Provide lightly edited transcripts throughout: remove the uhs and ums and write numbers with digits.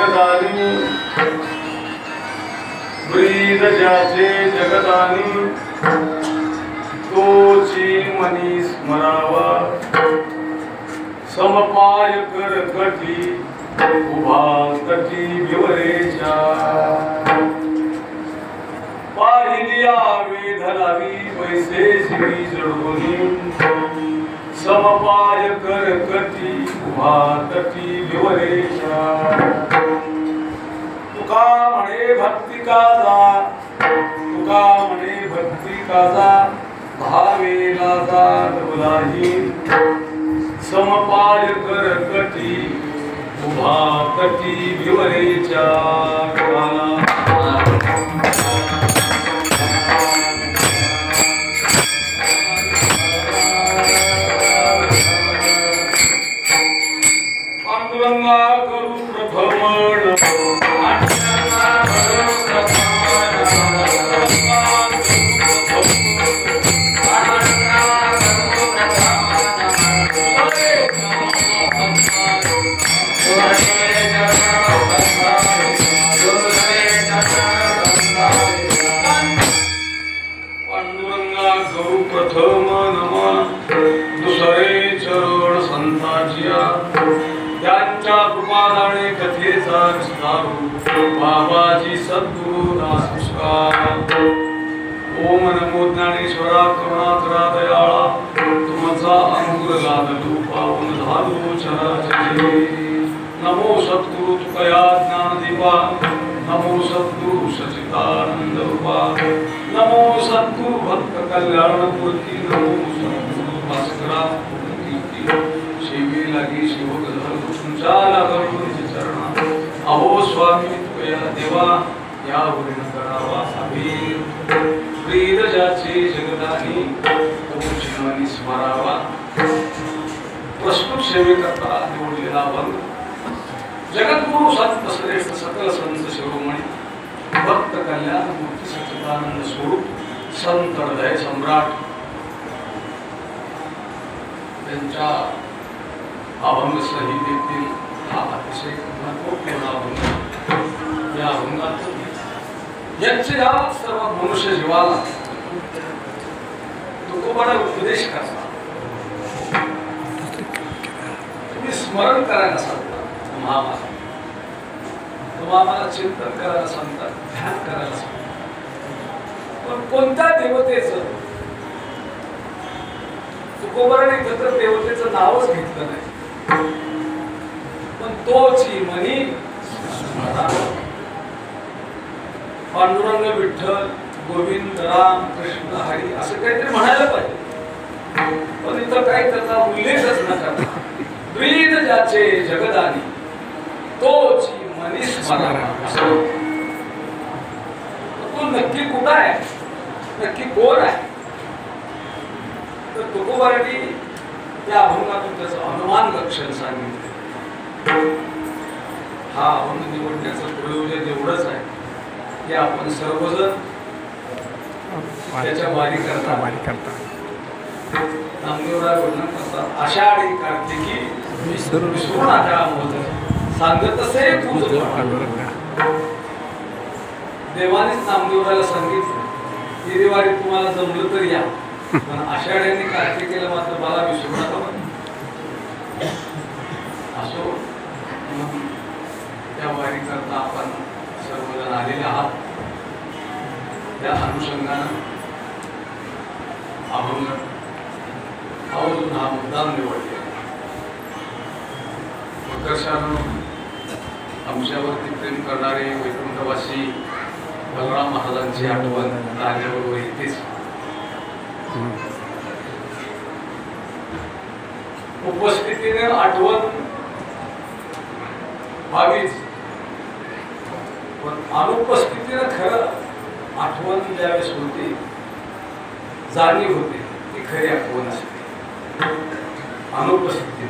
जगदानी ब्रीद ज्याचे जगदानी तोची मनी स्मरावा समपाय कर कटी उभा कटी विवरेच्या पाहिलिया वेधलावी वैसे शिवी जडोनी समपाय कर कटी उभा कटी विवरेच्या तुका म्हणे भक्ती काजा तुका म्हणे भक्ती काजा भावेला जागवलाही समपाय कर कटी उभा कटी विवरेच्या पांडुरंगा करू प्रभमण त्यांच्या कृपादाने कथेचा विस्तारू बाबाजी सद्गुरु दासुष्कार ओम नमो ज्ञानेश्वरा करुणाकरा दयाळा तुमचा अंकुर लादलू पावन झालो चराचरे नमो सद्गुरु तुकया ज्ञानदीपा नमो सद्गुरु सचिदानंद रूपा नमो सद्गुरु भक्त कल्याण मूर्ती नमो सद्गुरु भास्करा शिवी लागी शिवक तुमच्या लागवडीचे चरण अहो स्वामी तुया देवा या वरील करावा अभीर प्रीत ज्याचे जगदानी तुमची मनी स्मरावा प्रस्तुत सेवेकरता निवडलेला वर्ग जगद्गुरु संत श्रेष्ठ सकल संत शिरोमणी भक्त कल्याण मूर्ती सच्चिदानंद स्वरूप संत हृदय सम्राट त्यांच्या अभंग संहितेतील हा अतिशय महत्वपूर्ण अभंग या अभंगात यांचे या सर्व मनुष्य जीवाला तुकोबाने उपदेश करता तुम्ही स्मरण करायला सांगता तुम्हाला चिंतन करायला सांगतात ध्यान करायला सांगतात पण कोणत्या देवतेचं तुकोबाने एकत्र देवतेचं नावच घेतलं नाही पण तोची मनी पांडुरंग विठ्ठल गोविंद राम कृष्ण हरी असं काहीतरी म्हणायला पाहिजे पण इथं काही त्याचा उल्लेखच न करता ब्रीद ज्याचे जगदानी तोची मनी स्मरण तो नक्की कुठं आहे नक्की कोण आहे तर तुकोबारांनी त्या अभंगातून त्याचं अनुमान लक्षण सांगितलं हा अभंग निवडण्याचं प्रयोजन एवढंच आहे की आपण सर्वजण त्याच्या वारी करता नामदेवराय वर्णन करतात आषाढी कार्तिकी विसरू नका मोद सांगत असे तुझ देवानेच नामदेवरायला सांगितलं ही वारी तुम्हाला जमलं तर या पण आषाढी आणि कार्तिकेला मात्र मला विसरू नका असो त्या वारी करता आपण सर्वजण आलेले आहात त्या अनुषंगानं अभंग आवर्जून हा मुद्दाम निवडले प्रकर्षानं आमच्यावरती प्रेम करणारे वैकुंठवासी बलराम महाराजांची आठवण ताऱ्याबरोबर येतेच उपस्थितीने आठवण व्हावीच पण अनुपस्थितीने खरं आठवण ज्यावेळेस होते जाणीव होते ती खरी आठवण असते अनुपस्थिती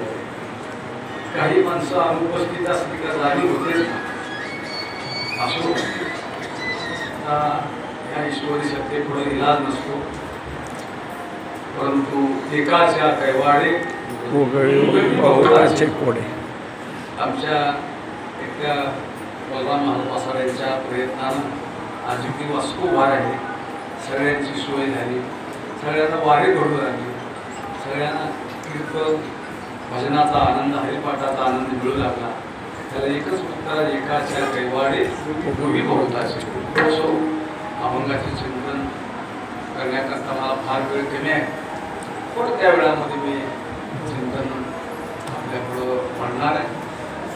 काही माणसं अनुपस्थित असली का जाणीव होतेच असो या ईश्वरी सत्तेपुढे इलाज नसतो परंतु एकाच्या कैवाडे बहुताचे कोडे आमच्या एका बलराम महाराज यांच्या प्रयत्नानं आज ती वास्तू उभा आहे. सगळ्यांची सोय झाली, सगळ्यांना वारे घडू लागली, सगळ्यांना कीर्तन भजनाचा आनंद, हरिपाठाचा आनंद मिळू लागला. त्याला एकच उत्तर, एकाच्या कैवाडे पूर्वी बहुताचे. असो, अभंगाचे चिंतन करण्याकरता मला फार वेळ कमी आहे, पण त्या वेळामध्ये मी चिंतन आपल्यापुढं मांडणार आहे.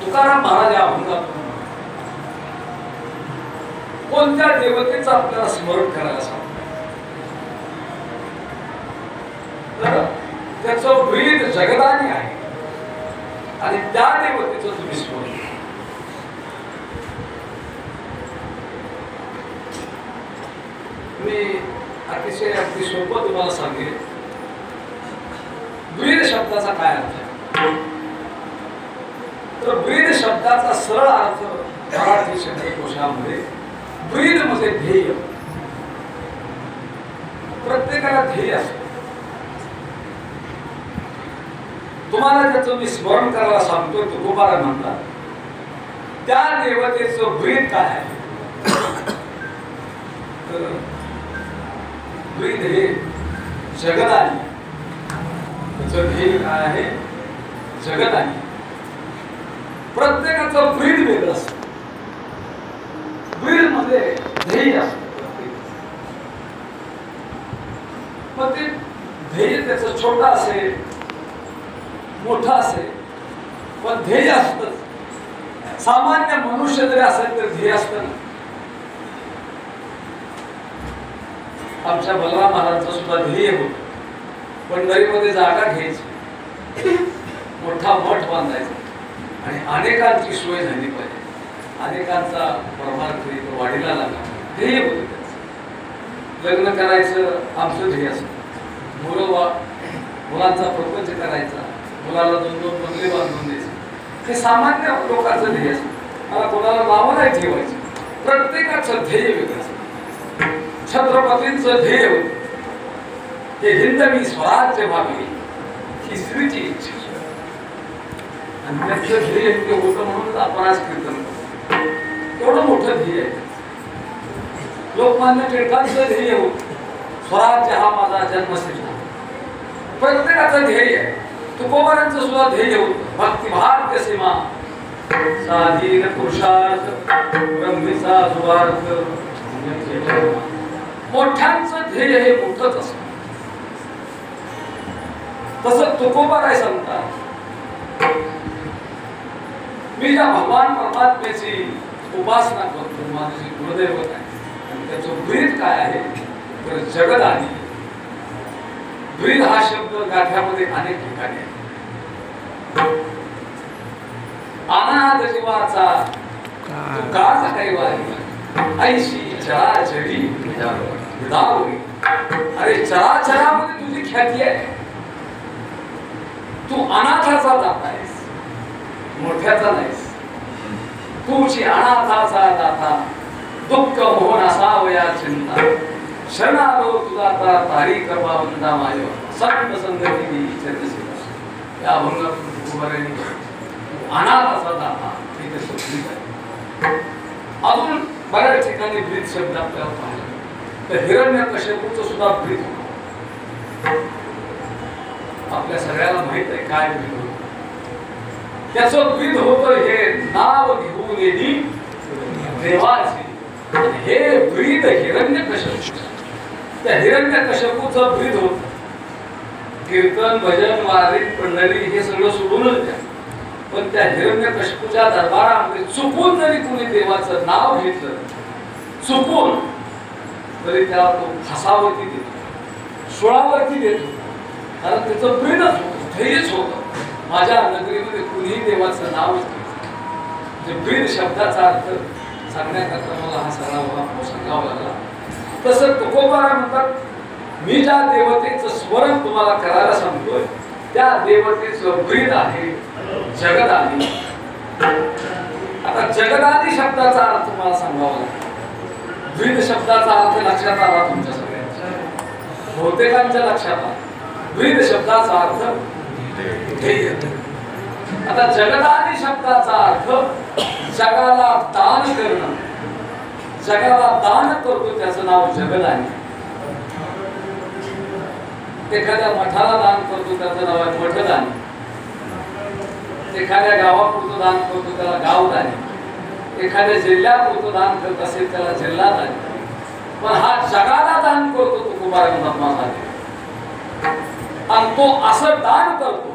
तुकाराम महाराज या अभंगातून कोणत्या देवतेचं आपल्याला स्मरण करायला सांगतात, तर त्याचं ब्रीद जगदानी आहे आणि त्या देवतेचं तुम्ही स्मरण. मी अतिशय अगदी सोपं तुम्हाला सांगेन, ब्रीद शब्दाचा काय अर्थ आहे. तर ब्रीद शब्दाचा सरळ अर्थ मराठी शब्दकोशामध्ये ब्रीद म्हणजे ध्येय. प्रत्येकाला ध्येय असतं. तुम्हाला ज्याचं मी स्मरण करायला सांगतोय तुकोबाराय म्हणतात, त्या देवतेचं ब्रीद काय आहे. तर ब्रीद हे जगदानी, त्याचं ध्येय काय आहे, जगदानी. प्रत्येकाचं ब्रीद वेगळं असतं. ब्रीद मध्ये ध्येय असतं. मग ते ध्येय त्याचं छोटं असेल, मोठं असेल, पण ध्येय असतंच. सामान्य मनुष्य जरी असेल तर ध्येय असतं ना. आमच्या बलराम महाराजांचं सुद्धा ध्येय होतं, पंढरीमध्ये जागा घ्यायची, मोठा मठ बांधायचा आणि अनेकांची सोय झाली पाहिजे, अनेकांचा परमार्थ वाढीला लागला. ध्येय होतं त्याचं. लग्न करायचं आमचं ध्येय असतं. मुलांचा प्रपंच करायचा, मुलाला 2-2 बंगले बांधून द्यायचे, हे सामान्य लोकांचं ध्येय असतं. मला कोणाला नावं नाही ठेवायचं. प्रत्येकाचं ध्येय वेगळं असतं. छत्रपतींचं ध्येय होतं हे हिंदवी स्वराज्य व्हावी ही स्त्रीची इच्छा, आणि त्याचं ध्येय ते होतं म्हणून आपण आज कीर्तन करतो. एवढं मोठं ध्येय आहे. लोकमान्य टिळकांचं ध्येय होतं स्वराज्य हा माझा जन्मसिद्ध. प्रत्येकाचं ध्येय आहे. तुकोबारांचं सुद्धा ध्येय होतं भक्ती भारतीय सीमा, साधीन पुरुषार्थ ब्रह्मीचा जुवार्थ. मोठ्यांचं ध्येय हे मोठंच असतं. तसं तुकोबाराय सांगतात, मी ज्या भगवान परमात्म्याची उपासना करतो, माझे गुरुदैवत आहे, आणि त्याचं ब्रीद काय आहे तर जगदानी. ब्रीद हा शब्द गाथ्यामध्ये अनेक ठिकाणी आहे. अनाथ जीवाचा तुकाचा कैवारी ऐशी चराचरी विदावरी. अरे चराचरामध्ये तुझी ख्याती आहे. तू अनाथाचा दाता आहेस, मोठ्याचा नाहीस. तुझी अनाथाचा दाता, दुःख मोहन असावया चिंता. शरणालो तुझा तारी कृपा वंदा माय संत संगती चंद्रसेना. या अभंगातून तुकोबारायांनी अनाथाचा दाता हे ते सुचली आहे. अजून बऱ्याच ठिकाणी ब्रीद शब्द आपल्याला पाहिजे. तर हिरण्यकश्यपूचं सुद्धा ब्रीद आपल्या सगळ्याला माहित आहे काय ब्रीद होतं. त्याचं ब्रीद होतं हे नाव घेऊन येणी देवाचे. हे ब्रीद हिरण्यकश्यपूचं. त्या हिरण्यकश्यपूचं ब्रीद होतं कीर्तन भजन वारी पंढरी हे सगळं सोडूनच द्या. पण त्या हिरण्यकश्यपूच्या दरबारामध्ये चुकून जरी कुणी देवाचं नाव घेतलं, चुकून, तरी त्याला तो फासावरती देतो, सुळावरती देतो. कारण त्याचं ब्रीदच होतं, ध्येयच होतं. माझ्या नगरीमध्ये कुणीही देवाचं नाव घेतलं. ब्रीद शब्दाचा अर्थ सांगण्याकरता मला हा सगळा सांगावा लागला. तसं तुकोबाराय म्हणतात, मी ज्या देवतेचं स्मरण तुम्हाला करायला सांगतोय त्या देवतेचं ब्रीद आहे जगदानी. आता जगदानी शब्दाचा अर्थ मला सांगावा लागला. ब्रीद शब्दाचा अर्थ लक्षात आला तुमच्या सगळ्यांच्या, बहुतेकांच्या लक्षात आला. ब्रीद शब्दाचा अर्थ ध्येय. आता जगदानी शब्दाचा अर्थ जगाला दान करणं, जगाला दान करतो त्याचं नाव जगदानी. एखाद्या मठाला दान करतो त्याचं नाव आहे मठदानी. एखाद्या गावापुरतं दान करतो त्याला गावदानी. एखाद्या जिल्ह्यापुरतं दान करत असेल त्याला जिल्हादानी. पण हा जगाला दान करतो तो कुमार महात्मा. आणि तो असं दान करतो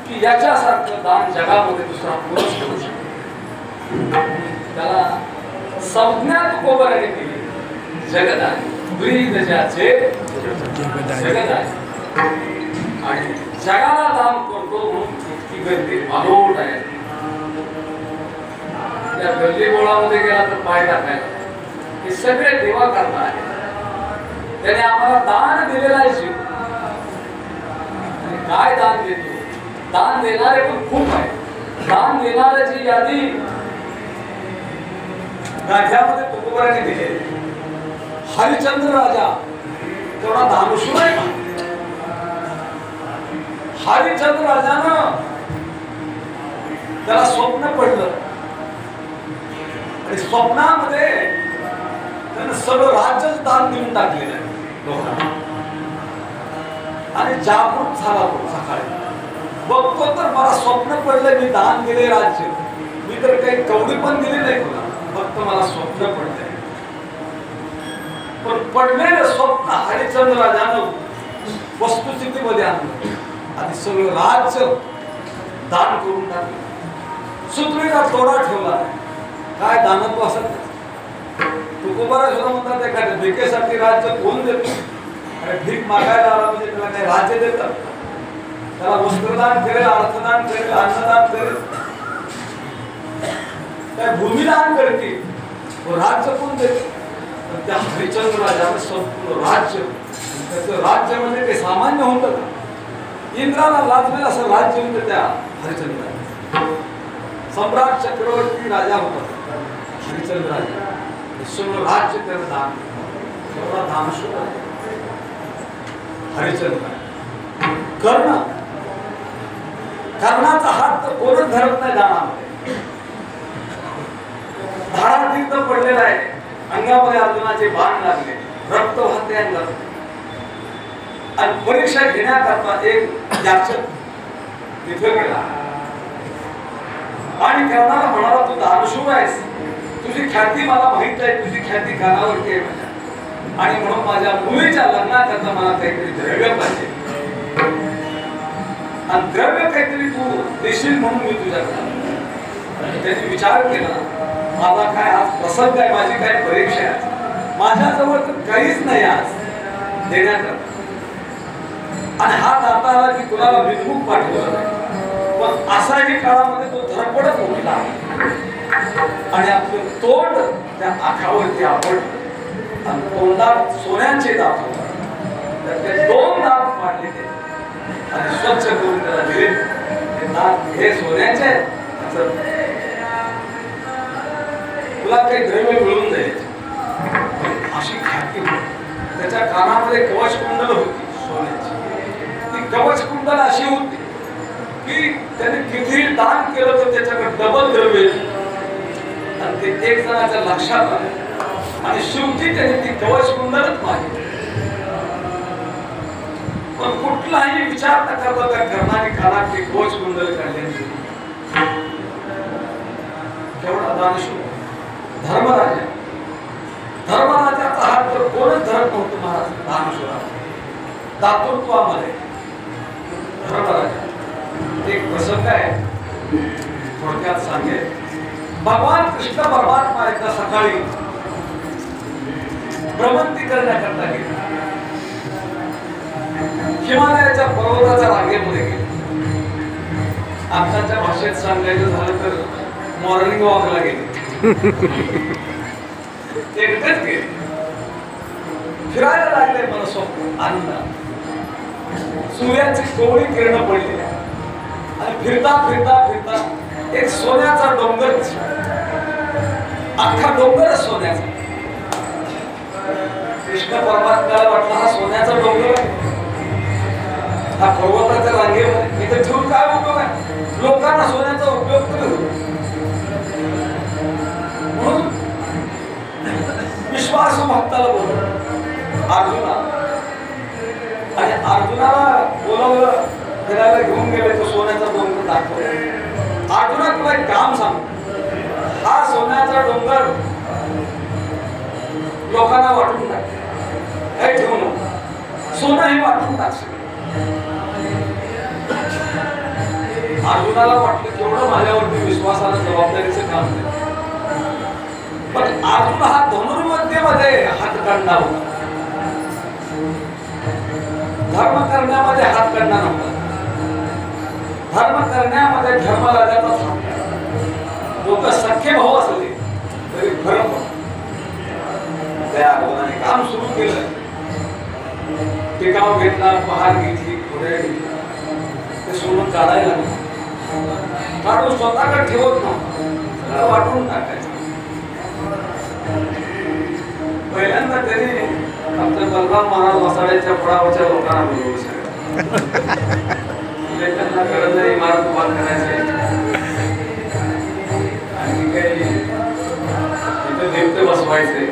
की याच्यासारखं दान जगामध्ये दुसरा कोणच करू शकतो. त्याला संज्ञा तुकोबाराने दिली जगदानी. ब्रीद ज्याचे जगदानी. आणि जगाला दान करतो म्हणून इतकी गर्दी अलोट आहे. त्या गर्दी गोळामध्ये गेला तर पाय टाकायला. हे सगळे देवा करता आहे. त्याने आम्हाला दान दिलेलं आहे. जीव काय दान देतो? दान देणारे पण खूप आहे. दान देणाऱ्याची यादी गाठ्यामध्ये तुकोबाराने दिली. हरिश्चंद्र राजा तेवढा दानशूर आहे का? हरिश्चंद्र राजानं त्याला स्वप्न पडलं आणि स्वप्नामध्ये त्यानं सगळं राज्यच दान देऊन टाकलेलं आहे लोकांना. आणि जागृत झाला तो सकाळी. बघतो तर मला स्वप्न पडलं मी दान दिले राज्य. मी तर काही कवडी पण दिली नाही तुला, फक्त मला स्वप्न पडलंय. पण पडलेलं स्वप्न हरिश्चंद्र राजानं वस्तुस्थितीमध्ये आणलं आणि सगळं राज्य दान करून टाकलं. सुत्रीचा तोडा ठेवला. काय दानत्व असत तुकोबारा सुद्धा म्हणतात एखाद्या भिकेसाठी राज्य कोण देतो? भीक मागायला आला म्हणजे त्याला काही राज्य देतात? त्याला वस्त्रदान करेल, अर्थदान करेल, अन्नदान करेल, काय भूमिदान करतील, राज्य कोण देते? त्या हरिश्चंद्र राजाने संपूर्ण राज्य, त्याचं राज्य म्हणजे ते सामान्य होतं का? इंद्राला लाजवेल असं राज्य होतं त्या हरिश्चंद्र. सम्राट चक्रवर्ती राजा होता हरिश्चंद्र राजा. सगळं राज्य त्यानं दान केलं. दानशूर हरिश्चंद्र. कर्ण, कर्णाचा हात तर कोणच धरत नाही दानामध्ये. धारातीर्थ पडलेला आहे. अंगामध्ये अर्जुनाचे बाण लागले, रक्त वाहते अंगात. आणि परीक्षा घेण्याकरता एक याचक तिथे गेला आणि कर्णाला म्हणाला तू दानशूर आहेस, तुझी ख्याती मला माहित आहे, तुझी ख्याती कानावरती आहे माझ्या. आणि म्हणून माझ्या मुलीच्या लग्नाकरता मला काहीतरी द्रव्य पाहिजे. आणि द्रव्य काहीतरी तू देशील म्हणून मी तुझ्याकडे. त्यांनी विचार केला माझा काय आज प्रसंग आहे, माझी काय परीक्षा आहे, माझ्याजवळ तर काहीच नाही आज देण्याकरता. आणि हा दाता आला की कुणाला भिमुख पाठवला नाही. पण असाही काळामध्ये तो धडपडत उठला आणि आपलं तोंड त्या आखावरती आपटलं आणि तोंडात सोन्याचे दात होते. त्याचे 2 दात पाडले ते आणि स्वच्छ करून त्याला दिले. दात हे सोन्याचे, तुला काही द्रव्य मिळून जाईल अशी ख्याती होती. त्याच्या कानामध्ये कवच कुंडल होती सोन्याची. ती कवच कुंडल अशी होती की त्याने किती दान केलं तर त्याच्याकडे डबल द्रव्य. आणि ते एक जणाच्या लक्षात आलं आणि शेवटी त्याने ती कवच कुंडलच मागितली. पण कुठलाही विचार न करता त्या कर्णाने कानात ती कवच कुंडल काढली. केवढा दानशूर धर्मराजा. धर्मराजाचा हात तर कोणच धरत नव्हतं महाराज. दानशूरा दातृत्वामध्ये धर्मराजा. एक प्रसंग आहे थोडक्यात सांगेल. भगवान कृष्ण परमात्मा एकदा सकाळी भ्रमंती करण्याकरता गेले. हिमालयाच्या पर्वताच्या रांगेमध्ये गेले. आताच्या भाषेत सांगायचं झालं तर मॉर्निंग वॉकला गेले. एकटेच गेले. फिरायला लागले मनसोक्त आनंद. सूर्याची कोवळी किरण पडली आणि फिरता फिरता फिरता एक सोन्याचा डोंगर दिसला. अख्खा डोंगर सोन्याचा. कृष्ण परमात्म्याला वाटलं हा सोन्याचा डोंगर हा पर्वताच्या रांगेमध्ये इथे ठेवून काय उपयोग आहे? लोकांना सोन्याचा उपयोग तरी होतो. अर्जुना आणि अर्जुनाला बोलावलं फिरायला घेऊन गेले तो सोन्याचा डोंगर दाखवला. अर्जुना तुला एक काम सांग, हा सोन्याचा डोंगर लोकांना वाटून टाक, काही ठेवू नको, सोनं हे वाटून टाक. अर्जुनाला वाटलं केवढं माझ्यावरती विश्वासानं जबाबदारीचं काम केलं. पण अर्जुन हा धनुर्विद्येमध्ये हातखंडा होता, धर्म करण्यामध्ये हातखंडा नव्हता. धर्म करण्यामध्ये धर्मराजाचा थांबला. लोक सख्खे भाऊ असले तरी फरक होता. त्या अर्जुनाने काम सुरू केलं. टिकाव घेतला, पहार घेतली, घोड्या घेतली, ते सोनं काढायला लागलं. काढून स्वतःकडे ठेवत नव्हतं, वाटून टाकायचं. पहिल्यांदा त्यांनी आमच्या बलराम महाराज वसाड्याच्या फळावरच्या लोकांना बोलवलं. त्यांना गरज नाही महाराज उभा करायचे आणि काही तिथे देवते बसवायचे.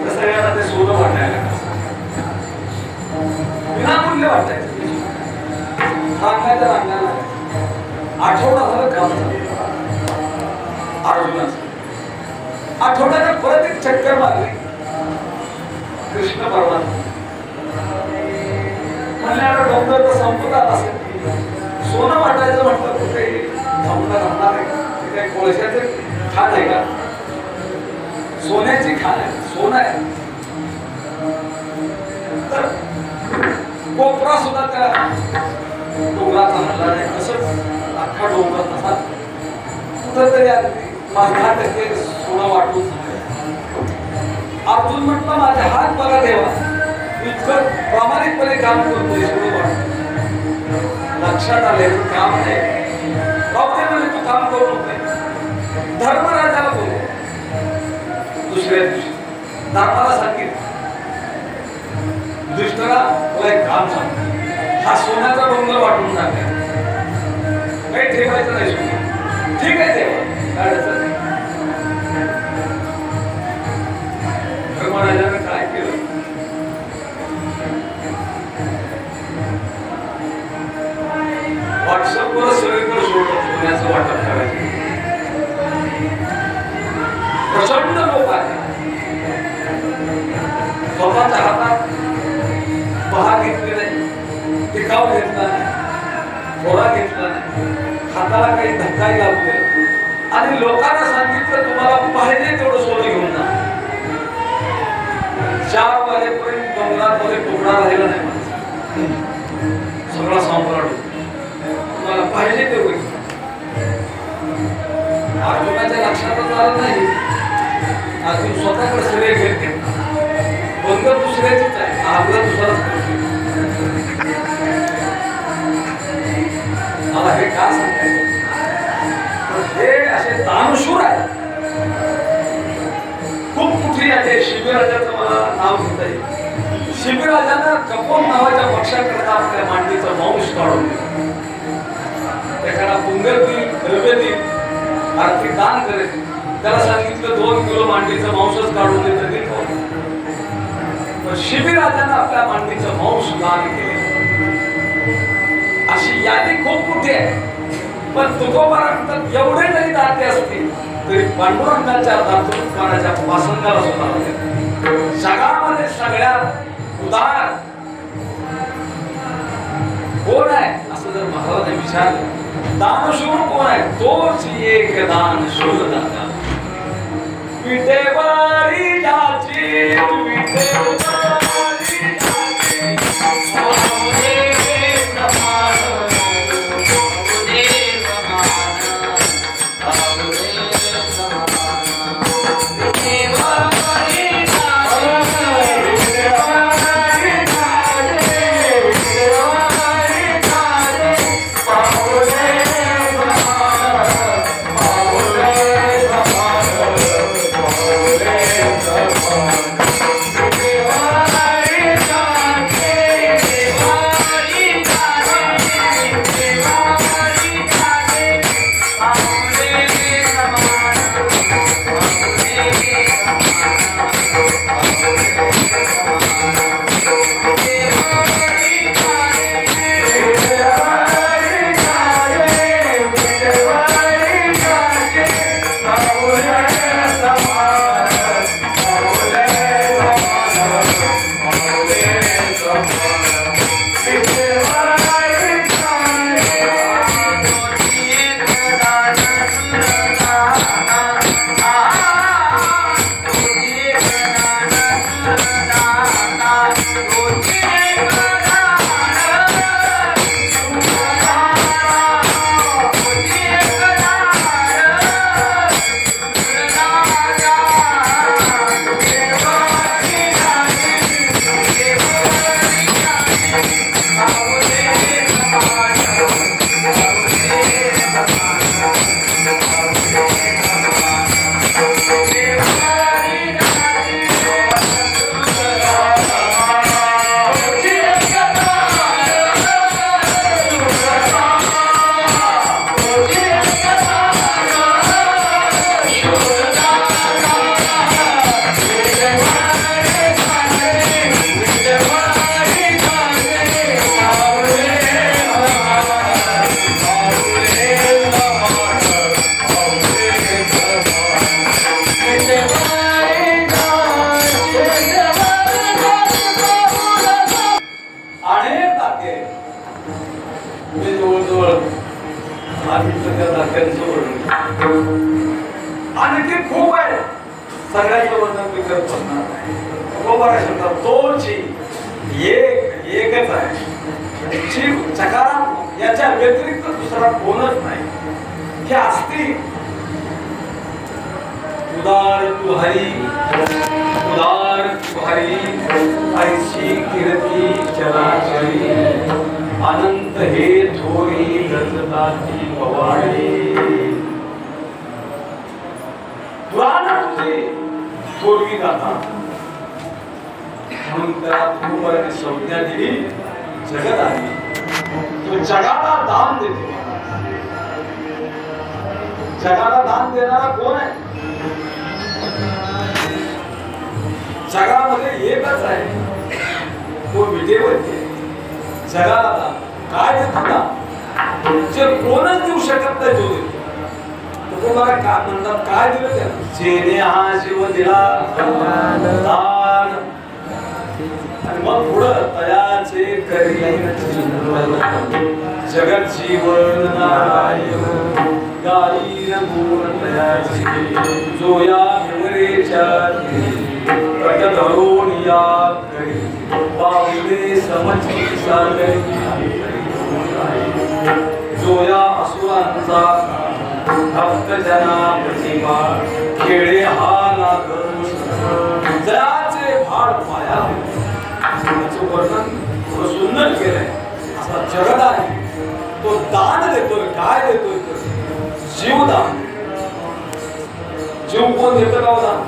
सगळ्यांना ते सोनं वाटायला विनामूल्य वाटायचं. सांगायचं लागणार आठवडा झालं काम झालं अर्जुनाचं. आठवड्याने परत एक चक्कर मारली. कृष्ण परमात्मा म्हणल्यावर डोंगर तर संपत आला असेल, सोनं वाटायचं म्हटलं तर काही थांबणार आहे. ते काही कोळशाचं खाण आहे का? सोन्याची खाण आहे, सोनं आहे. तर कोपरा सुद्धा त्या डोंगराचा हल्ला नाही. तसंच अख्खा डोंगर तसा कुठंतरी अगदी 5-10% सोनं वाटून अर्जुन म्हटलं माझे हात बघा देवा, इतकं प्रामाणिकपणे काम करतोय, सोनं वाटत. लक्षात आले काम नाही. बाबा म्हणजे तू काम करू नको. धर्मराजाला बोलू. दुसऱ्या दिवशी धर्माला सांगितलं, दुष्टरा तुला एक काम सांग, हा सोन्याचा डोंगर वाटून टाकायचा, काही ठेवायचं नाही सोनं. ठीक आहे देवा, काढायचं नाही. धर्मराजाने काय केलं? व्हॉट्सअपवर सगळीकडे सोन्याचं वाटप करायचं. प्रचंड लोक आहेत. स्वतःच्या हातात पहार घेतली नाही, टिकाव घेतला नाही, घोडा घेतला नाही, हाताला काही धक्काही लागू दिला आणि लोकांना सांगितलं तुम्हाला पाहिजे तेवढं सोनं घेऊन जा. 4 वाजेपर्यंत डोंगरामध्ये तुकडा राहिला नाही माझा. सगळा सम्राट तुम्हाला पाहिजे तेवढं. अर्जुनाच्या लक्षातच आलं नाही. अर्जुन स्वतःकडे श्रेय घेत डोंगर दुसऱ्याचीच आहे, आपला दुसराच. मला हे का सांगायचं? हे असे दानशूर आहे. खूप मोठी आहे. शिबिराजाचं मला नाव घेता येईल. शिबिराजानं कपोन नावाच्या पक्षाकरता आपल्या मांडीचा मांस काढून त्याला पुंगल दिली, द्रव्य दिली, आर्थिक दान करेल. त्याला सांगितलं 2 किलो मांडीचं मांसच काढून देत नाही. पण शिबिराजानं आपल्या मांडीचं मांस दान केले. अशी यादी खूप मोठी आहे. पण तुकोबारांत एवढे जरी दाते असतील तरी पांडुरंगाच्या दातृत्वाच्या वासंगाला सुद्धा जगामध्ये सगळ्यात उदार कोण आहे असं जर महाराजांनी विचारलं, दानशूर कोण आहे? तोच एक दानशूर दाता. विटेवारी जाची विटेवारी Yeah. आणखी खूप आहे, सगळ्यांचं वर्णन मी करत बसणार नाही. तोची एकच आहे, जीव सकारात्मक, याच्या व्यतिरिक्त दुसरा कोणच नाही. हे असती उदार तू हरी, उदार तू हरी, ऐशी कीर्ती चराचरी, अनंत हे थोरी गजताती पवाडी. पुराण तुझे थोरवी गाथा, म्हणून त्याला तू संज्ञा दिली जगत आली. तो जगाला दान देतो. जगाला दान देणारा कोण आहे? जगामध्ये एकच आहे, तो विटेवरती. जगाला दान काय देतो ना, जे कोणच देऊ शकत नाही तो देतो. तुम्हाला काय म्हणतात, काय दिलं त्याला? जेने हा जीव दिला दान, आणि मग पुढं तयाचे करी जगत जीवन नारायण गाई गुण तयाचे, जो या विवरेच्या कट धरून या करी पावले समची सागरी, जो या असुरांचा भक्त जना प्रतिमा खेळे हा लाग जयाचे भाड पाया. त्याचं वर्णन थोडं सुंदर केलंय. असा जगत आहे, तो दान देतोय. काय देतोय तर जीवदान. जीव कोण देतं का दान?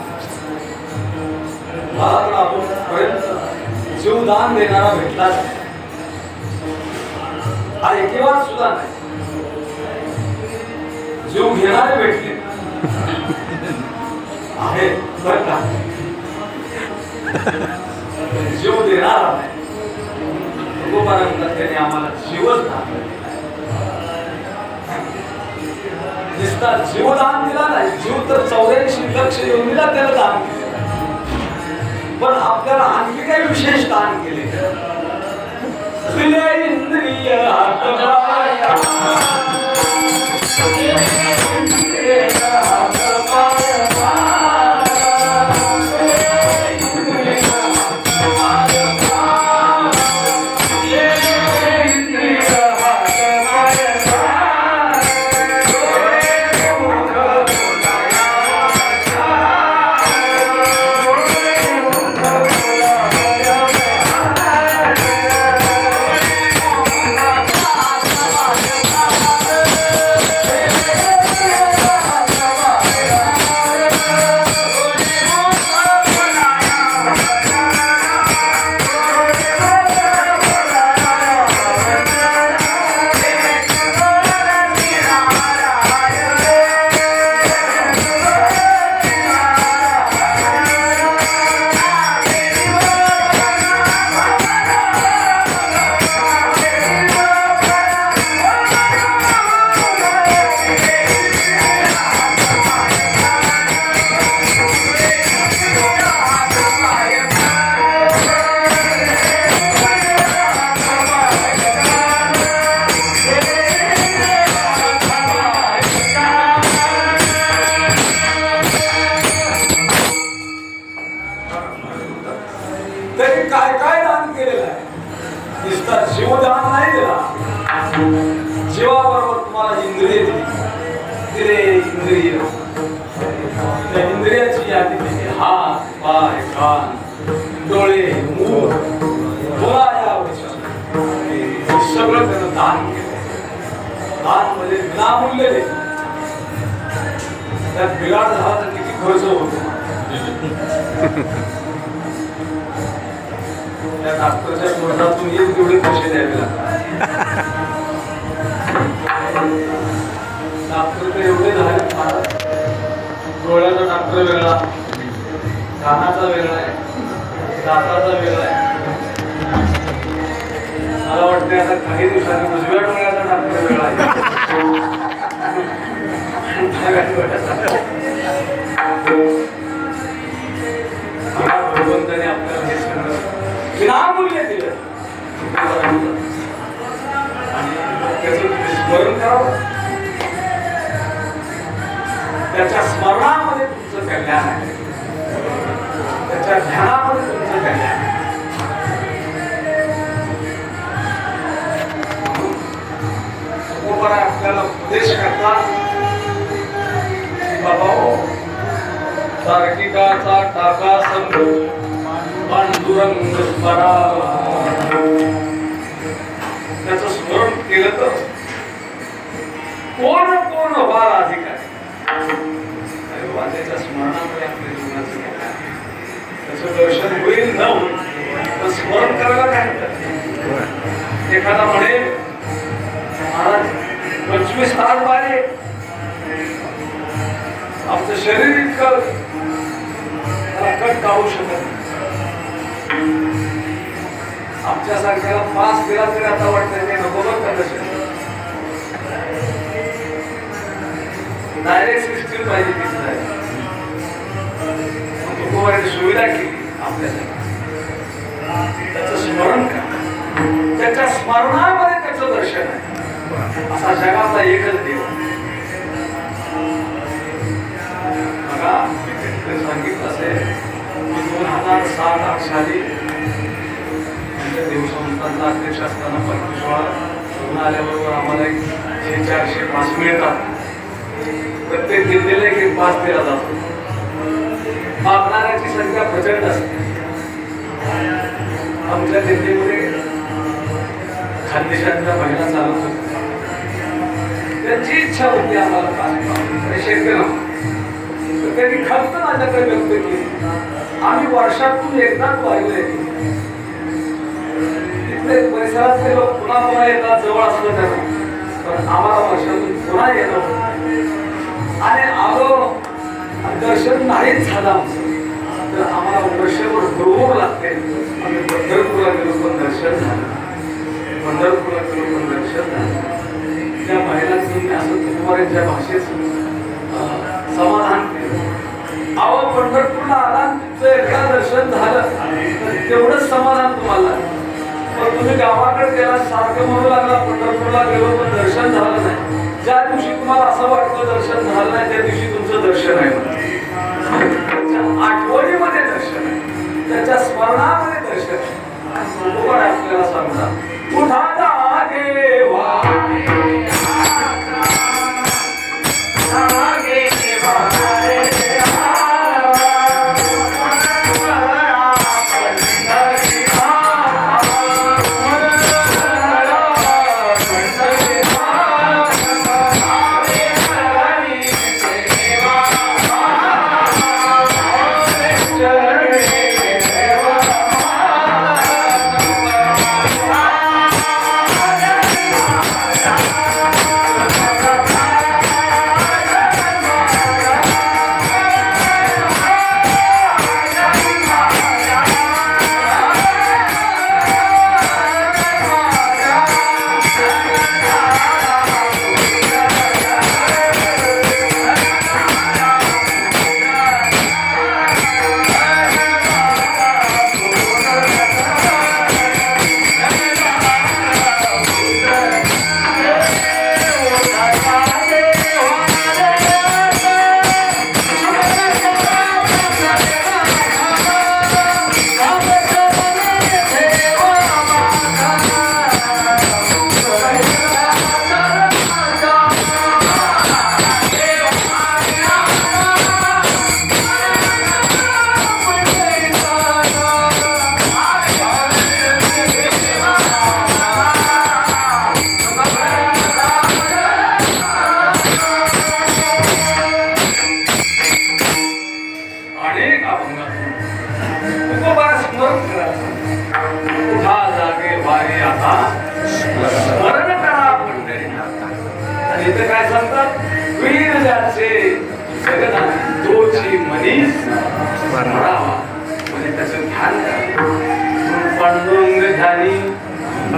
मला तर आजपर्यंत जीवदान देणारा भेटलाच हा एकेवार सुद्धा नाही. जीव घेणारे भेटले आहे बरं का, जीव देणारा नाही. त्याने आम्हाला जीवच दान दिसता, जीवदान दिला नाही. जीव तर 84 लक्ष योनीला त्याला दान केले, पण आपल्याला आणखी काही विशेष दान केले. इंद्रिय जीवदान नाही दिला. जीवाबरोबर तुम्हाला इंद्रिय दिले. इंद्रिय, त्या इंद्रियाची यादी दिली. हात, पाय, कान, डोळे, मूळ, सगळं त्यानं दान केलं. दान म्हणजे विनामूल्य दिले. त्यात बिघाड झाला तर किती खर्च होतो. त्या डॉक्टरच्या कोर्टातून येईल तेवढे पैसे द्यावे लागतात. डॉक्टर तर एवढे झाले, डोळ्याचा डॉक्टर वेगळा, कानाचा वेगळा आहे, दाताचा वेगळा आहे. मला वाटतं आता काही दिवसांनी उजव्या डोळ्याचा डॉक्टर वेगळा आहे. भगवंताने आपल्याला हे सगळं विनामूल्य दिलं आणि त्याचं स्मरण करावं. त्याच्या स्मरणामध्ये तुमचं कल्याण आहे, त्याच्या ध्यानामध्ये तुमचं कल्याण आहे. आपल्याला उपदेश करतात की बाबा हो, तार्किकाचा टाका समजू पांडुरंग स्मरावा. त्याचं स्मरण केलं तर कोण कोण व्हाल अधिकारी. अरे वा, त्याच्या स्मरणामध्ये आपल्या जीवनाचं कल्याण, त्याचं दर्शन होईल न होईल पण स्मरण करायला काय. एखादा म्हणेल महाराज 25 तास बारे आमचं शरीर इतकं काढू शकत नाही. आमच्यासारख्याला 5 दिला तरी आता वाटतं ते नको बघ का. डायरेक्ट सिस्टीम पाहिजे तिथे तुकोबाईने सुविधा केली आपल्यासाठी. त्याचं स्मरण करा, त्याच्या स्मरणामध्ये त्याचं दर्शन आहे. असा जगातला एकच देव. बघा सांगितलं असेल 2007-8 साली देवसंस्थांचा अध्यक्ष असताना 25 आल्याबरोबर आम्हाला 400 पास मिळतात. प्रत्येक दिल्लीला एक पास दिला जातो. मागणाऱ्याची संख्या प्रचंड असते. आमच्या दिल्लीमध्ये खानदेशातल्या महिला चालत होत्या. त्यांची इच्छा होती आम्हाला पास शक्य नव्हतं. त्यांनी खर्च माझ्याकडे व्यक्त केली. आम्ही वर्षातून एकदाच वारीला येतो. तिथले परिसरातले लोक पुन्हा पुन्हा येतात जवळ असलं त्यांना, पण आम्हाला वर्षातून पुन्हा येणं आणि आलो दर्शन नाहीच झालं आमचं तर आम्हाला वर्षभर बरोबर लागते. आम्ही पंढरपूरला गेलो पण दर्शन झालं, पंढरपूरला गेलो पण दर्शन झालं. त्या महिलांचं मी असं तुकोबारांच्या भाषेत समाधान केलं. अहो पंढरपूरला आला तुमचं एकदा दर्शन झालं तेवढंच समाधान तुम्हाला. पण तुम्ही गावाकडे गेला सारखं म्हणू लागला पंढरपूरला गेलो पण दर्शन झालं नाही. ज्या दिवशी तुम्हाला असं वाटतं दर्शन झालं नाही त्या दिवशी तुमचं दर्शन आहे. त्याच्या आठवणीमध्ये दर्शन आहे, त्याच्या स्मरणामध्ये दर्शन आहे. तुकोबार आपल्याला सांगतात उठा देवा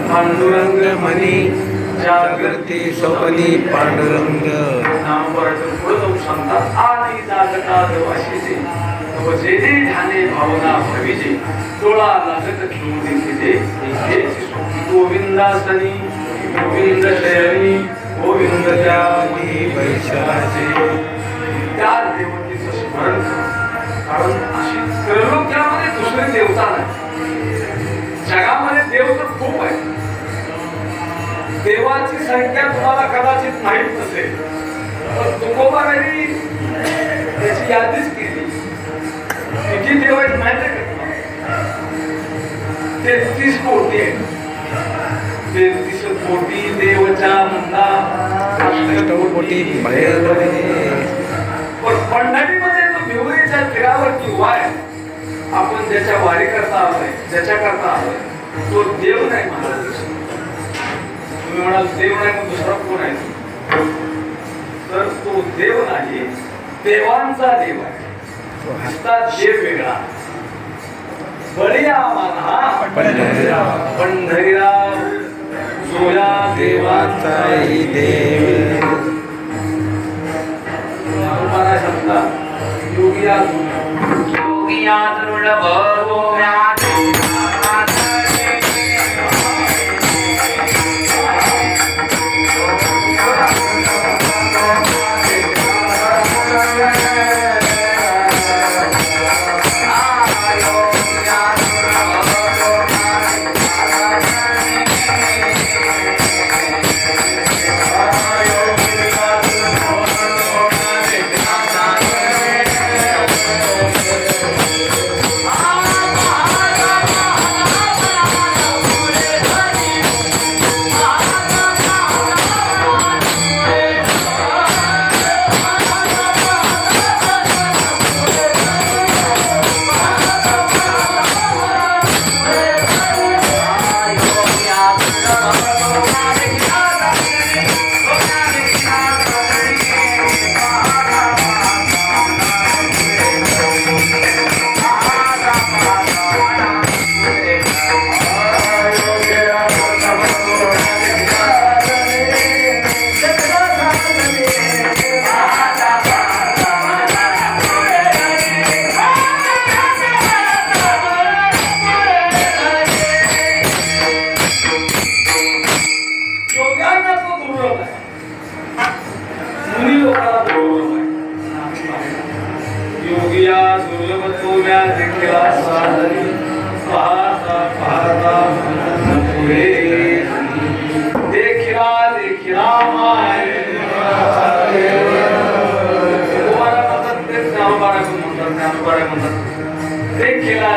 पांडुरंग मनी जागृती सपनी पांडुरंग नाम वरतून पुढे जाऊन सांगतात आदी जागता देवाशीचे जेजे ध्याने भावना भविजे डोळा लागत घेऊ देखिजे गोविंदासनी गोविंद शयनी गोविंद त्यानी वैशाचे त्या देवता नाही. जगामध्ये देव तर खूप आहे. देवाची संख्या तुम्हाला कदाचित माहीत नसेल, पण तुकोबारांनी त्याची यादीच केली. किती देव आहेत माहिती आहे का तुम्हाला? 33 कोटी आहेत. 33 कोटी देवच्या म्हणता अष्टकोटी भैरवे. पण पंढरीमध्ये जो भिवरीच्या तीरावरती उभा आहे, आपण ज्याच्या वारी करता आलोय, ज्याच्या करता आलोय, तो देव नाही महाराज. तुम्ही म्हणाल देव नाही पण दुसरा कोण आहे? तर तो देव नाही, देवांचा देव आहे. नुसता देव वेगळा. बळीया माना पंढरीराव सोया देवाचाही देव. तुम्हाला शब्दा योगिया योगिया दुर्लभ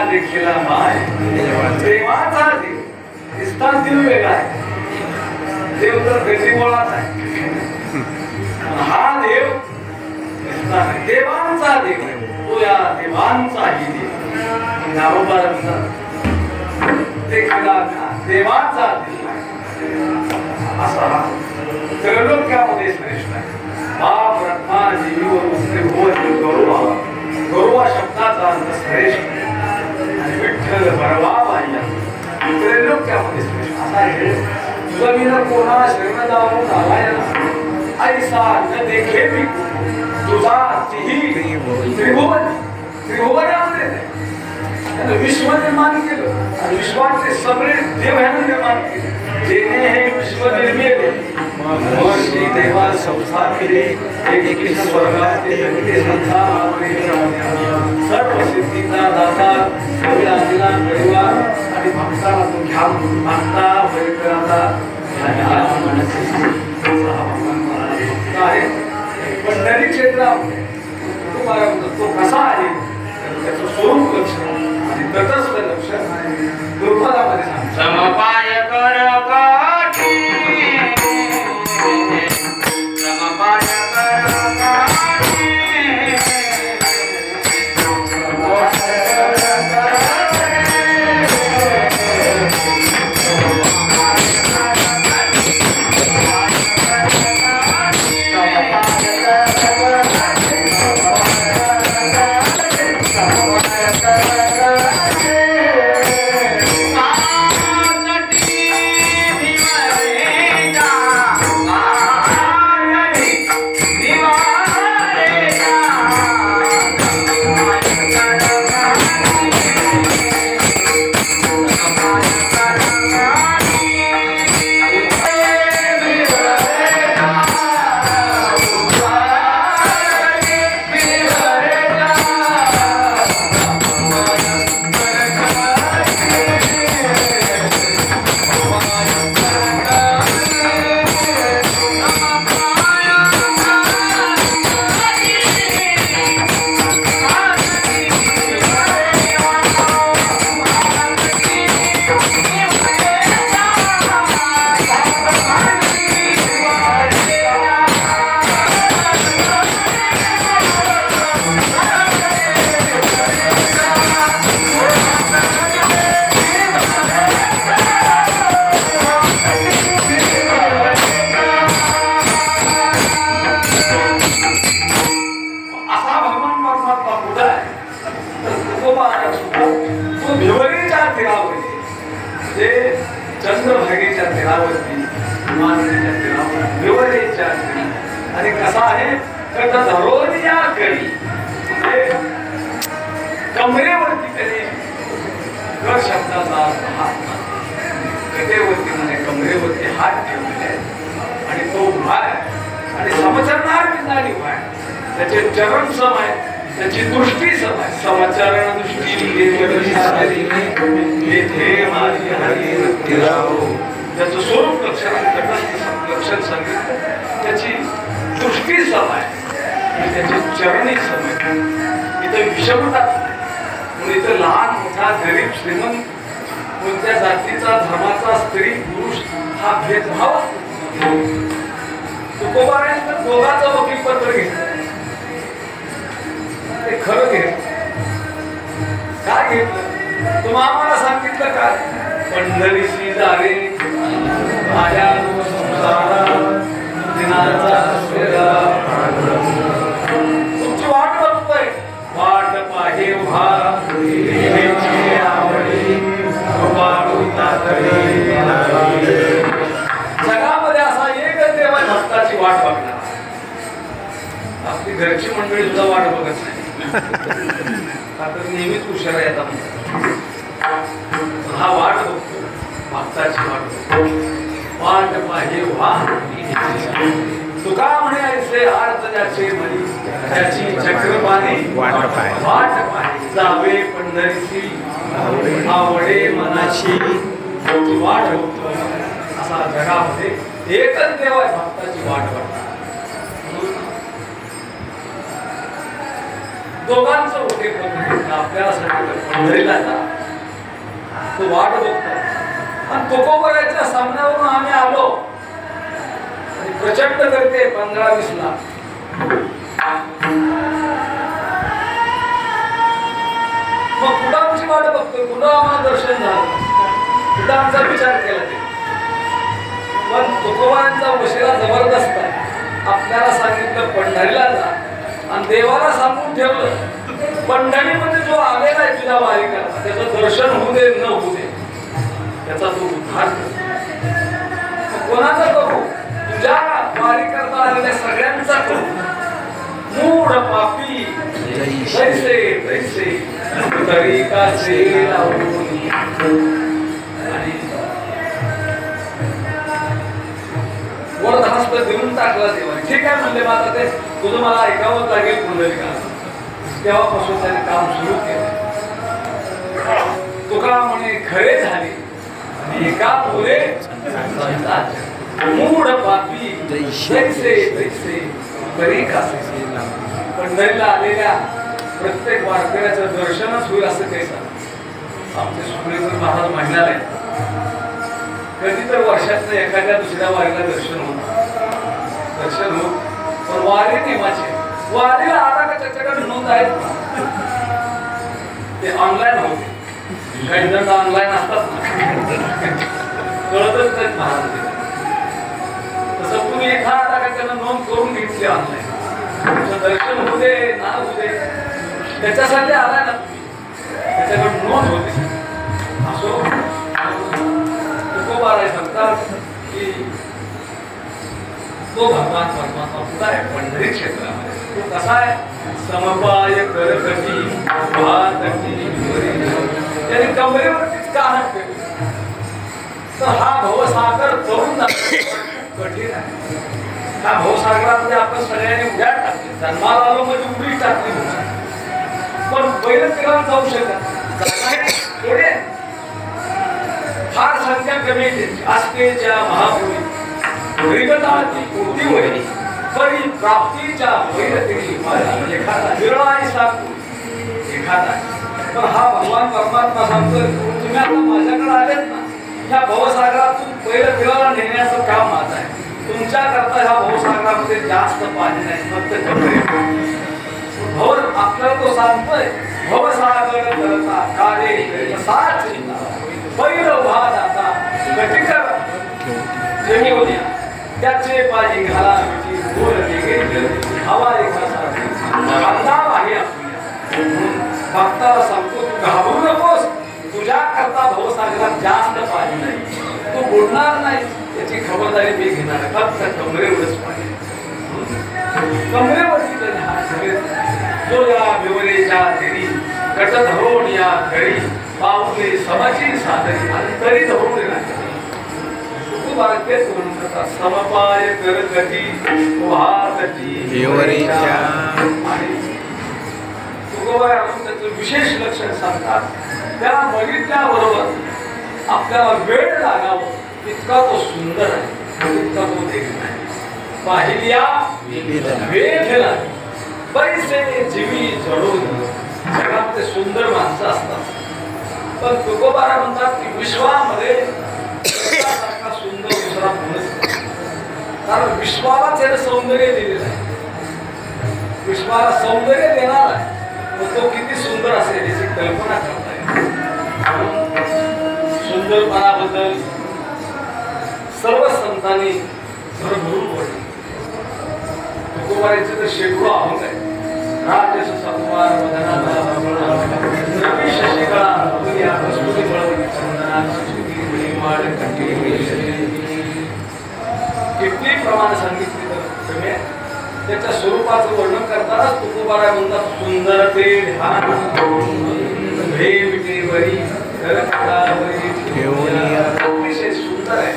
देखीला माय देवाचा देव. दिसता देव वेगळा आहे. देव तर गरीबोळाच आहे. हा देव दिसता नाही. देवांचा देव तो या देवांचाही देव. नारोबार देखीला देवाचा देव असा हा त्रैलोक्यामध्ये श्रेष्ठ आहे. बाप रत्ना जीव गौरवा शब्दाचा अर्थ श्रेष्ठ. विठ्ठल बरवा बाह्य त्रैलोक्यामध्ये श्रेष्ठ असा आहे. तुझा मी न कोणा शरण जाऊन आलाय ना, ऐसा न देखे मी तुझा तिही त्रिभुवन. त्रिभुवनामध्ये त्यानं विश्व निर्माण केलं आणि विश्वाचे सगळे देव ह्यानं निर्माण केले. जेणे हे विश्व निर्मिले महर्षी देवा संसार केले. एक स्वर्गात एक संसार सर्व सिद्धीचा दाता सगळ्यांना परिवार आणि भक्ताला तो घ्या भक्ता वैकराचा पंढरी क्षेत्रामध्ये तो कसा आहे त्याचं स्वरूप लक्ष आणि तटस्थ लक्ष दुर्पदामध्ये सांगतो. समपाय कर काठी समपाय कर काठी तीरावरती मानसीच्या तीरावर विवरेच्या करी. आणि कसा आहे कट धरोन या करी म्हणजे कमरेवरती कधी कर शब्दाचा हात कटेवरती म्हणजे कमरेवरती हात ठेवलेले आहेत आणि तो उभा आहे आणि समचरणार बिंदाणी उभा आहे. त्याचे चरण सम आहे, त्याची दृष्टी सम आहे. समचरण दृष्टी त्याचं स्वरूप लक्षण सांगितलं. त्याची दृष्टी सम आहे आणि त्याचे चरणी सम आहे. इथं विषमता म्हणून इथं लहान मोठा गरीब श्रीमंत कोणत्या जातीचा धर्माचा स्त्री पुरुष हा भेदभाव तुकोबारांचं दोघांचं वकील पत्र घेतलं. ते खरं घेतलं. काय घेतलं तुम्हा आम्हाला सांगितलं काय पंढरीशी जावे माझ्या संसारा दिनाचा तुमची वाट बघतोय. वाट पाहे उभा जगामध्ये असा एकच देव आहे भक्ताची वाट बघणार. आपली घरची मंडळी सुद्धा वाट बघत नाही. आता नेहमीच उशिरा येतात. हा वाट बघतो भक्ताची वाट बघतो. वाट पाहे उभा तुका म्हणे ऐसे आर्त ज्याचे म्हणी त्याची चक्रपाणी वाट पाहे जावे पंढरीशी आवडे मनाशी वाट बघतो. असा जगामध्ये एकच देव आहे भक्ताची वाट बघणार. दोघांचं होते आपल्याला सांगितलं पंढरीला जा तो वाट बघतो. आणि तुकोबराच्या सामन्यावरून आम्ही आलो आणि प्रचंड करते 15-20 लाख. मग कुठं आमची वाट बघतोय, कुठं आम्हाला दर्शन झालं, कुठं आमचा विचार केला ते. पण तुकोबारांचा वशिला जबरदस्त आहे. आपल्याला सांगितलं पंढरीला जा आणि देवाला सांगून ठेवलं पंढरीमध्ये जो आलेला आहे तुझ्या वारी करता त्याचं दर्शन होऊ दे न होऊ दे त्याचा तो उद्धार कर. कोणाचा करू तुझ्या वारी करता आलेल्या सगळ्यांचा करू. मूढ पापी तैसे तैसे तरी कासे लावून. आणि वरदहस्त देऊन टाकला देवाने. ठीक आहे म्हणले माता ते तुझं मला ऐकावंच लागेल पुंडलिका. तेव्हापासून त्याने काम सुरू केलं. तुका म्हणे खरे झाले एका बोले मूढ पापी तैसे तैसे तरी कासे. पंढरीला आलेल्या प्रत्येक वारकऱ्याचं दर्शनच होईल असं काही सांग. आमचे सुखदेव महाराज म्हणाले कधी तर वर्षात एखाद्या दुसऱ्या वारीला दर्शन होत पण वारी नियमाचे वारीला आला का त्याच्याकडे नोंद आहेत ते ऑनलाईन होते. काही जण ऑनलाईन असतात ना कळतच नाहीत महाराज. तसं तुम्ही एखादा का त्यांना नोंद करून घेतली ऑनलाईन तुमचं दर्शन होऊ दे ना होऊ दे त्याच्यासाठी आलाय ना तुम्ही त्याच्याकडे नोंद होते. असो तुकोबाराय सांगतात की तो भगवान परमात्मा कुठं आहे पंढरी क्षेत्रामध्ये. तो कसा आहे समपाय करकटी भातटी त्याने कमरेवरतीच का हात ठेवले. तर हा भवसागर तरुण कठीण आहे. हा भवसागरामध्ये आपण सगळ्यांनी उड्या टाकली. जन्माला आलो म्हणजे उडी टाकली पण पहिलं तिला जाऊ शकत थोडे फार संख्या कमी असतेच्या महापुरी विगताची कोटी वरी परी प्राप्तीच्या वैरतिरी एखादा विरळाई साकू एखादा. पण हा भगवान परमात्मा सांगतोय तुम्ही आता माझ्याकडे आलेत ना ह्या भवसागरातून पहिलं फिरायला नेण्याचं काम माझं आहे. तुमच्या करता ह्या भवसागरामध्ये जास्त पाणी नाही फक्त कपडे भव आपल्याला तो सांगतोय भवसागर करता कारे साच पहिलं भात आता कटिकर जेवण्या त्याचे पाणी घाला गोल हवा अंदाज आहे भक्ताला सांगतो तू घाबरू नकोस तुझ्या करता भवसागरात जास्त पाणी नाही तू बुडणार नाही. खबरदारी मी घेणार आहे, फक्त कमरेवरच पाणी. कमरेवरती त्याने हात ठेवले. जो या विवरेच्या तेरी कट धरून या घरी पाऊले समाची सादरी अंतरी धरून राहिली. तुकोबारातेच म्हणून करतात समपाय करकटी वाहतटी विवरेच्या. आणि तुकोबा त्याचं विशेष लक्षण सांगतात. त्या बघितल्याबरोबर आपल्याला वेळ लागावं इतका तो सुंदर आहे, इतका तो देखणा आहे. पाहिल्या वेधला पैसे जीवी जडून. जगामध्ये सुंदर माणसं असतात, पण तुकोबारा म्हणतात की विश्वामध्ये त्यासारखा सुंदर दुसरा कोणच नाही. कारण विश्वाला त्यानं सौंदर्य दिलेलं आहे. विश्वाला सौंदर्य देणार आहे, तो किती सुंदर असेल याची कल्पना करता येईल. सुंदरपणाबद्दल सर्व संतांनी भरभरून बोलले. तुकोबाराचे तर शेकडो अभंग आहेत. राजस संवार वदनाला रवी शशिकळा अवघ्या कस्तुरी बळवली चंदना संस्कृती गुणीमाळ कंठी किती प्रमाण सांगितले तर तुम्ही त्याच्या स्वरूपाचं वर्णन करतानाच तुकोबारा म्हणतात सुंदर ते ध्यान भेटे वरी अतिशय सुंदर आहे.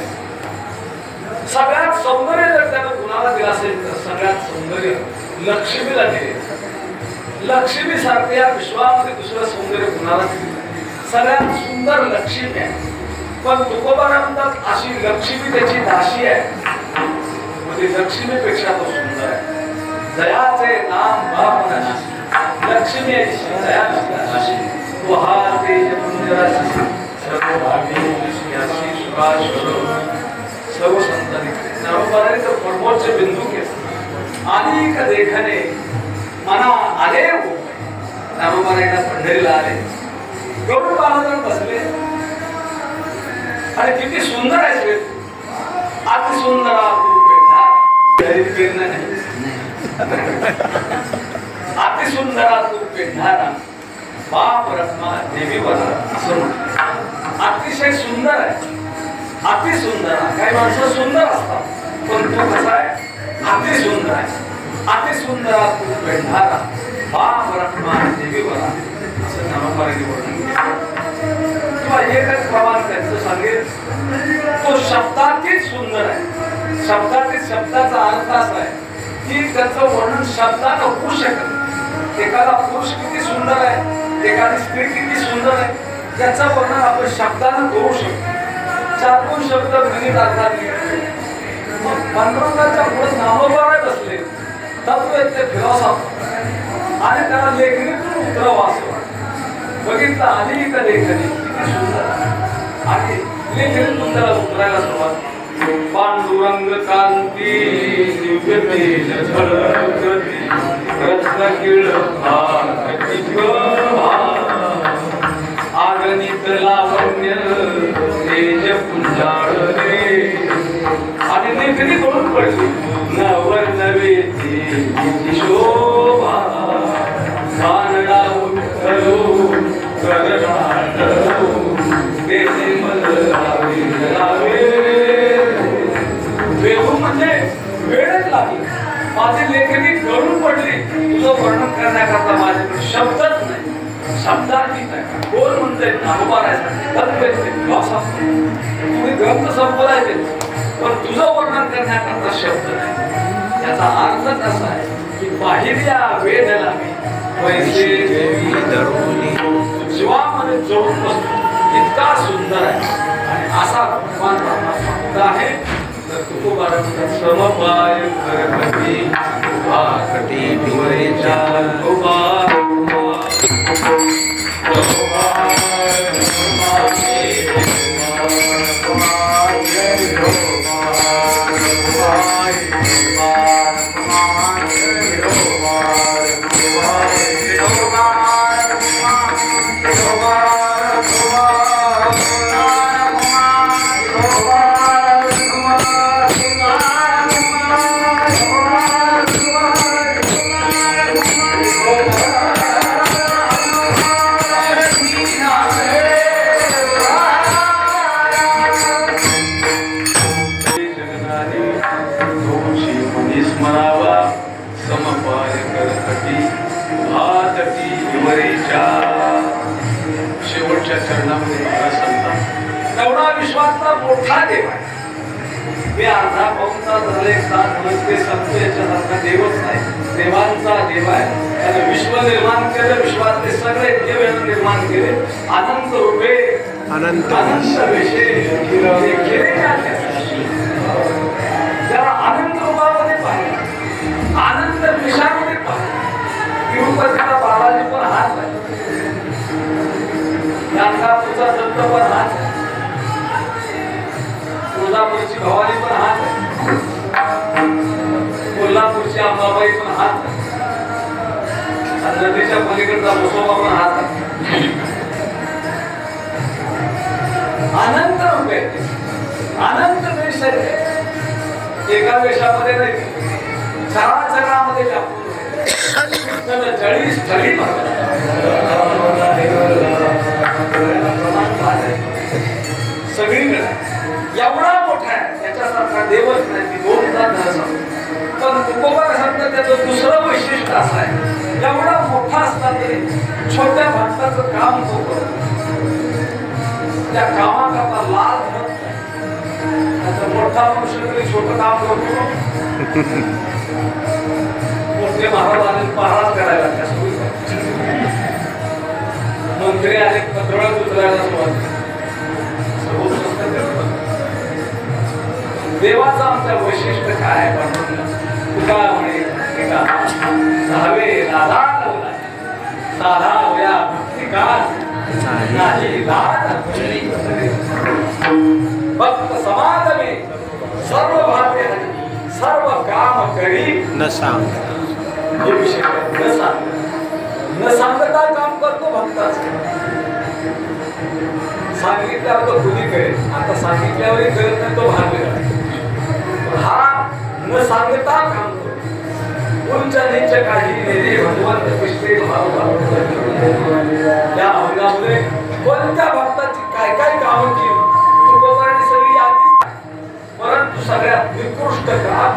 सगळ्यात सौंदर्य जर त्यानं गुणाला दिलं असेल तर सगळ्यात सौंदर्य लक्ष्मीला दिले. लक्ष्मी सारखे या विश्वामध्ये दुसरं सौंदर्य गुणाला दिले. सगळ्यात सुंदर लक्ष्मी आहे. पण तुकोबारा म्हणतात अशी लक्ष्मी त्याची दाशी आहे, म्हणजे लक्ष्मीपेक्षा तो सुंदर आहे. जयाचे नाम बापनाशी लक्ष्मी आहे जयाची दाशी. तो हा तेज मंदिराशी सर्व भावी याशी सुभाष सर्व संतांनी नरोबराने तर परमोच्च बिंदू केला. अनेक देखणे मना आले नरोबराला पंढरीला आले. गरुड बांधून बसले आणि किती सुंदर आहे. अति सुंदर तू पेंढारा फिरणं नाही. अति सुंदर तू पेंढारा बाप रत्मा देवी बरा असं म्हणतात. अतिशय सुंदर आहे. अति सुंदर. काही माणसं सुंदर असतात, पण तो कसा आहे अति सुंदर आहे. अति सुंदर तू पेंढारा बाप रत्मा देवी बरा असं नामपाराने वर्णन केलं. किंवा एकच प्रमाण त्यांचं सांगेल तो शब्दातीत सुंदर आहे. शब्दातीत शब्दाचा अर्थ असा आहे की त्याचं वर्णन शब्दानं होऊ शकत. एखादा पुरुष किती सुंदर आहे, एखादी स्त्री किती सुंदर आहे, त्याचं वर्णन आपण शब्दानं करू शकतो. 4-5 शब्द मिनिट अर्धा मिनिट पांडुरंगाच्या पुढे नामोबारा बसले तत्वज्ञ फिलॉसॉफर आणि त्याला लेखणीतून उतरावं असं वाटतं. बघितलं अनेक लेखणी किती सुंदर आणि लेखणीतून त्याला उतरायला सुरुवात. पांडुरंग कांती दिव्य तेज झळकती रत्नकिळ आगणित लावण्य तेज पुंजाळले आणि लेखनी करून पडली. नवर नवे शोभा कानडा उठलो करणाटलो तेने मलरावे वेहू म्हणजे वेळच लागली. माझी लेखनी गळून पडली. तुझं वर्णन करण्याकरता माझ्याकडे शब्दच नाही. शब्दातीत आहे. कोण म्हणतंय नामोबारायचं तुम्ही ग्रंथ संपवायचे, पण तुझं वर्णन करण्याकरता शब्द नाही. याचा अर्थच असा आहे की बाहेरच्या वेदला मी पैसे जीवामध्ये जोडून बसतो. इतका सुंदर आहे आणि असा भगवान भक्त आहे. तुकोबारा म्हणतात समपाय करकटी वाकटी भिवरेच्या वरीच्या शेवटच्या चरणामध्ये महाराज सांगतात एवढा विश्वातला मोठा देव आहे. मी अर्धा पाऊण तास झाले एक तास ते सांगतो याच्यासारखा देवच नाही. देवांचा देव आहे. त्याने विश्व निर्माण केलं. विश्वातले सगळे देव यानं निर्माण केले. अनंत रूपे अनंत विशेष त्याला अनंत रूपामध्ये पाहिजे. आनंद विषामध्ये पाहिजे. तिरुपतीला बाबाजी पण हाच आहे. गाणगापूरचा दत्त पण हाच आहे. तुळजापूरची भवानी पण हाच आहे. कोल्हापूरची अंबाबाई पण हाच आहे. नदीच्या पलीकडचा मुसोबा पण हाच आहे. अनंत रूपे अनंत वेश आहे. एका वेशामध्ये नाही चराचरामध्ये व्यापून जळी स्थळी सगळीकडे एवढा मोठा आहे. याच्यासारखा देवच नाही. दोनदा पण तुकोबासारखं त्याचं दुसरं वैशिष्ट्य असं आहे. एवढा मोठा असला तरी छोट्या भक्ताचं काम तो करतो. त्या कामाकरता लाल धरत नाही. मोठा मनुष्य तरी छोटं काम करतो. मोठे महाराज आले महाराज करायला मंत्री आले पत्रळत उतरायला सुरुवात. देवाचं आमचं वैशिष्ट्य काय तुका म्हणे सावे राधा साधा वया भक्ती नाही भक्त समाज में सर्व भाग्य सर्व काम करी न सांग. हे विषय न सांगता काम करतो भक्ताचं. सांगितल्यावर तो खुदी करेल. आता सांगितल्यावरही करत नाही तो भाग वेगळा. हा न सांगता काम करतो. उंच नीच काही नेते भगवंत पिष्टे भाव या अभंगामध्ये कोणत्या भक्ताची काय काय कामं केली तुकोबाने सगळी यादी. परंतु सगळ्यात निकृष्ट काम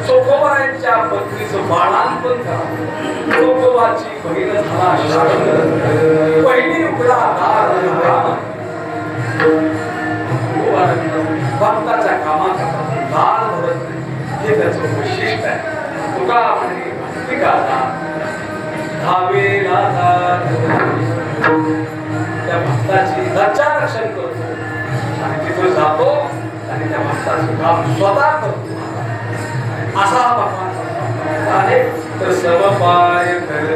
चोखोबारायांच्या पत्नीचं बाळांपण करा. चोखोबाची बहीण झाला पहिली उघडा दार भक्ताच्या कामाकरता दार भरत नाही. हे त्याचं वैशिष्ट्य आहे. तुका म्हणे भक्ती गाता धावेला त्या भक्ताची रक्षा रक्षण करतो आणि तिथं जातो आणि त्या भक्ताचं काम स्वतः करतो. असा हा भगवान आहे. तर सर्व पाय करतो